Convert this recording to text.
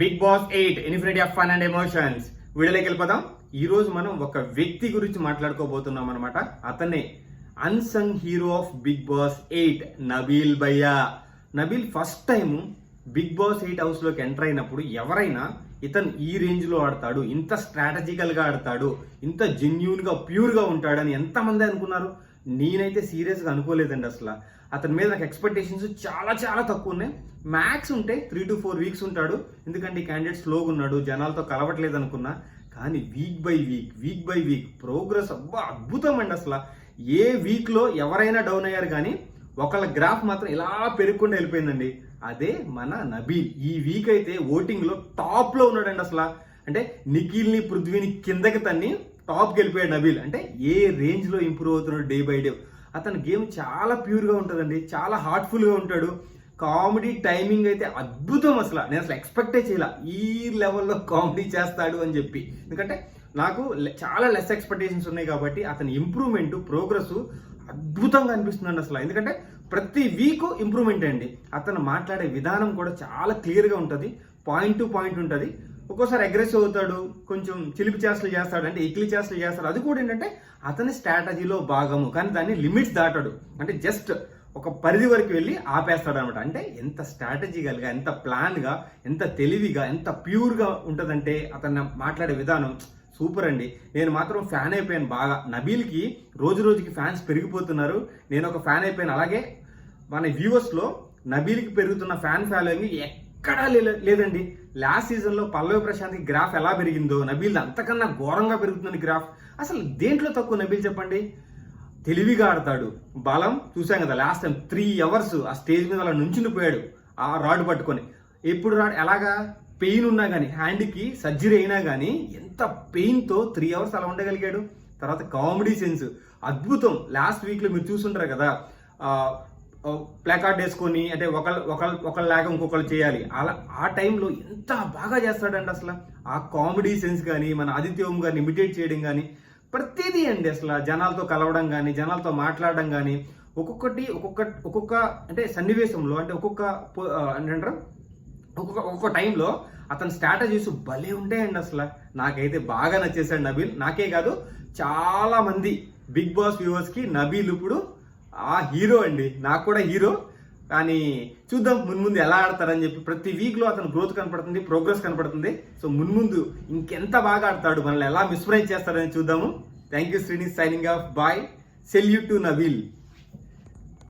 Big Boss 8 infinity of fun and emotions వీడియోలోకి వెళ్ళిపోదాం. ఈ రోజు మనం ఒక వ్యక్తి గురించి మాట్లాడుకోబోతున్నాం అనమాట. అతనే unsung hero of Bigg Boss 8 Nabeel భయ్యా. Nabeel first time Bigg Boss 8 house లోకి ఎంటర్ అయినప్పుడు ఎవరైనా ఇతను ఈ రేంజ్ లో ఆడతాడు, ఇంత స్ట్రాటజికల్ గా ఆడతాడు, ఇంత జెన్యూన్ గా ప్యూర్ గా ఉంటాడని ఎంతమంది అనుకున్నారు? నేనైతే సీరియస్ గా అనుకోలేదండి అసలు. అతని మీద నాకు ఎక్స్పెక్టేషన్స్ చాలా చాలా తక్కువ ఉన్నాయి. మ్యాక్స్ ఉంటే 3 to 4 వీక్స్ ఉంటాడు, ఎందుకంటే ఈ క్యాండిడేట్ స్లోగా ఉన్నాడు, జనాలతో కలవట్లేదు అనుకున్నా. కానీ వీక్ బై వీక్ ప్రోగ్రెస్ అద్భుతం అండి అసలు. ఏ వీక్ లో ఎవరైనా డౌన్ అయ్యారు కానీ ఒకళ్ళ గ్రాఫ్ మాత్రం ఇలా పెరుగుకుండా వెళ్ళిపోయిందండి. అదే మన నబీల్. ఈ వీక్ అయితే ఓటింగ్ లో టాప్ లో ఉన్నాడండి అసలు. అంటే నిఖిల్ ని పృథ్వీని కిందకి తన్ని టాప్కి వెళ్ళిపోయాడు నబీల్. అంటే ఏ రేంజ్ లో ఇంప్రూవ్ అవుతున్నాడు డే బై డే. అతని గేమ్ చాలా ప్యూర్ గా ఉంటుందండి, చాలా హార్ట్ఫుల్ గా ఉంటాడు. కామెడీ టైమింగ్ అయితే అద్భుతం అసలు. నేను అసలు ఎక్స్పెక్టే చేయాల ఈ లెవెల్లో కామెడీ చేస్తాడు అని చెప్పి. ఎందుకంటే నాకు చాలా లెస్ ఎక్స్పెక్టేషన్స్ ఉన్నాయి కాబట్టి అతని ఇంప్రూవ్మెంట్ ప్రోగ్రెస్ అద్భుతంగా అనిపిస్తుందండి అసలు. ఎందుకంటే ప్రతి వీక్ ఇంప్రూవ్మెంట్ అండి. అతను మాట్లాడే విధానం కూడా చాలా క్లియర్ గా ఉంటుంది, పాయింట్ టు పాయింట్ ఉంటుంది. ఒక్కోసారి అగ్రెసివ్ అవుతాడు, కొంచెం చిలిపి చేష్టలు చేస్తాడు, అంటే ఇక్లీ చేష్టలు చేస్తాడు. అది కూడా ఏంటంటే అతని స్ట్రాటజీలో భాగము, కానీ దాన్ని లిమిట్స్ దాటాడు. అంటే జస్ట్ ఒక పరిధి వరకు వెళ్ళి ఆపేస్తాడు అనమాట. అంటే ఎంత స్ట్రాటజికల్ గా, ఎంత ప్లాన్ గా, ఎంత తెలివిగా, ఎంత ప్యూర్ గా ఉంటదంటే అతను మాట్లాడే విధానం సూపర్ అండి. నేను మాత్రం ఫ్యాన్ అయిపోయాను బాగా. నబీల్ కి రోజు రోజుకి ఫ్యాన్స్ పెరిగిపోతున్నారు, నేను ఒక ఫ్యాన్ అయిపోయాను. అలాగే మన వ్యూవర్స్ లో నబీల్ కి పెరుగుతున్న ఫ్యాన్ ఫాలోయింగ్ ఎక్కడా లేదండి. లాస్ట్ సీజన్ లో పల్లవి ప్రశాంత్ కి గ్రాఫ్ ఎలా పెరిగిందో నబీల్ అంతకన్నా ఘోరంగా పెరుగుతుంది గ్రాఫ్. అసలు దేంట్లో తక్కువ నబీల్ చెప్పండి? తెలివిగా ఆడతాడు, బలం చూసాం కదా లాస్ట్ టైం 3 hours ఆ స్టేజ్ మీద అలా నుంచుండిపోయాడు ఆ రాడ్ పట్టుకొని. ఎప్పుడు రాడ్ ఎలాగా పెయిన్ ఉన్నా కానీ, హ్యాండ్కి సర్జరీ అయినా కానీ ఎంత పెయిన్తో 3 hours అలా ఉండగలిగాడు. తర్వాత కామెడీ సెన్స్ అద్భుతం. లాస్ట్ వీక్లో మీరు చూసుంటారు కదా, ప్లాకార్డ్ వేసుకొని అంటే ఒకళ్ళలాగా ఇంకొకళ్ళు చేయాలి, అలా ఆ టైంలో ఎంత బాగా చేస్తాడండి అసలు. ఆ కామెడీ సెన్స్ కానీ, మన ఆదిత్య ఓం గారిని ఇమిటేట్ చేయడం కానీ, ప్రతిదీ అండి అసలు. జనాలతో కలవడం కానీ, జనాలతో మాట్లాడడం కానీ, ఒక్కొక్క అంటే సన్నివేశంలో, అంటే ఒక్కొక్క టైంలో అతని స్ట్రాటజీస్ భలే ఉంటాయండి అసలు. నాకైతే బాగా నచ్చేసాడు నబీల్. నాకే కాదు, చాలా మంది బిగ్ బాస్ వ్యూవర్స్ కి నబీల్ ఇప్పుడు ఆ హీరో అండి. నాకు కూడా హీరో. కానీ చూద్దాం మున్ముందు ఎలా ఆడతారని చెప్పి. ప్రతి వీక్ లో అతను గ్రోత్ కనపడుతుంది, ప్రోగ్రెస్ కనపడుతుంది. సో మున్ముందు ఇంకెంత బాగా ఆడతాడు, మనల్ని ఎలా మిస్ప్రైజ్ చేస్తారని చూద్దాము. థ్యాంక్ యూ శ్రీనిస్, signing off. Bye. Salute to Nabeel.